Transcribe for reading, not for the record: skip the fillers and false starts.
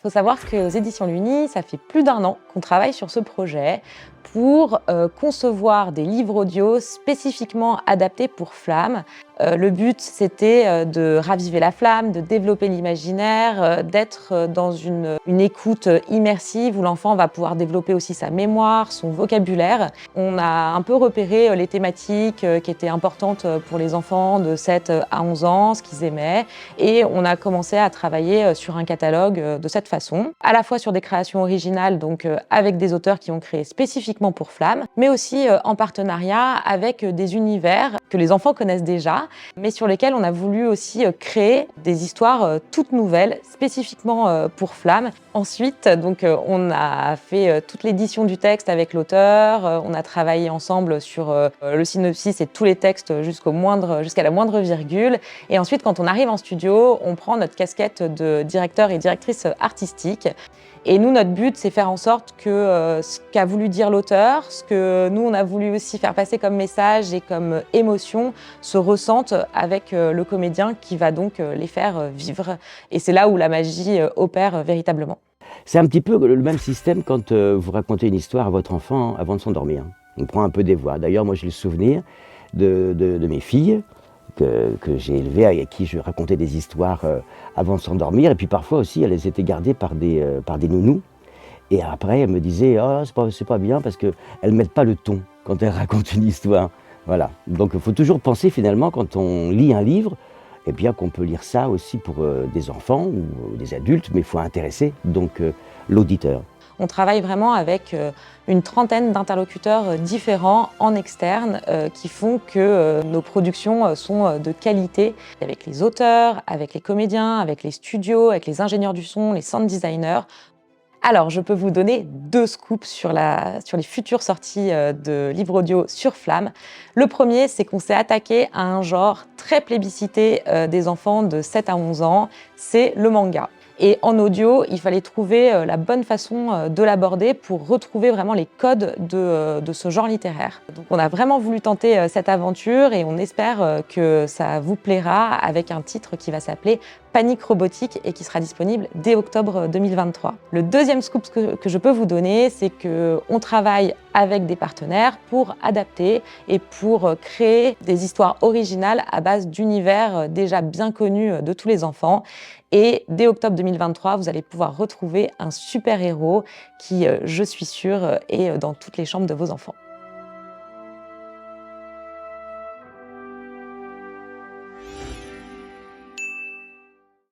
faut savoir qu'aux éditions Luni, ça fait plus d'1 an qu'on travaille sur ce projet pour concevoir des livres audio spécifiquement adaptés pour Flamme. Le but, c'était de raviver la flamme, de développer l'imaginaire, d'être dans une écoute immersive où l'enfant va pouvoir développer aussi sa mémoire, son vocabulaire. On a un peu repéré les thématiques qui étaient importantes pour les enfants de 7 à 11 ans, ce qu'ils aimaient, et on a commencé à travailler sur un catalogue de cette façon, à la fois sur des créations originales, donc avec des auteurs qui ont créé spécifiquement pour Flamme, mais aussi en partenariat avec des univers que les enfants connaissent déjà, mais sur lesquels on a voulu aussi créer des histoires toutes nouvelles, spécifiquement pour Flamme. Ensuite, donc, on a fait toute l'édition du texte avec l'auteur, on a travaillé ensemble sur le synopsis et tous les textes jusqu'à la moindre virgule. Et ensuite, quand on arrive en studio, on prend notre casquette de directeur et directrice artistique. Et nous, notre but, c'est faire en sorte que ce qu'a voulu dire l'auteur, ce que nous, on a voulu aussi faire passer comme message et comme émotion, se ressente avec le comédien qui va donc les faire vivre. Et c'est là où la magie opère véritablement. C'est un petit peu le même système quand vous racontez une histoire à votre enfant avant de s'endormir. On prend un peu des voix. D'ailleurs, moi, j'ai le souvenir de mes filles que j'ai élevées, à qui je racontais des histoires avant de s'endormir. Et puis parfois aussi, elles étaient gardées par des nounous. Et après, elles me disaient « Ah, c'est pas bien » parce qu'elles ne mettent pas le ton quand elles racontent une histoire. Voilà. Donc il faut toujours penser finalement, quand on lit un livre, eh bien qu'on peut lire ça aussi pour des enfants ou des adultes, mais il faut intéresser donc l'auditeur. On travaille vraiment avec une trentaine d'interlocuteurs différents en externe qui font que nos productions sont de qualité, avec les auteurs, avec les comédiens, avec les studios, avec les ingénieurs du son, les sound designers. Alors, je peux vous donner 2 scoops sur les futures sorties de livres audio sur Flamme. Le premier, c'est qu'on s'est attaqué à un genre très plébiscité des enfants de 7 à 11 ans, c'est le manga. Et en audio, il fallait trouver la bonne façon de l'aborder pour retrouver vraiment les codes de ce genre littéraire. Donc on a vraiment voulu tenter cette aventure et on espère que ça vous plaira avec un titre qui va s'appeler Panique robotique et qui sera disponible dès octobre 2023. Le deuxième scoop que je peux vous donner, c'est qu'on travaille avec des partenaires pour adapter et pour créer des histoires originales à base d'univers déjà bien connus de tous les enfants. Et dès octobre 2023, vous allez pouvoir retrouver un super-héros qui, je suis sûre, est dans toutes les chambres de vos enfants.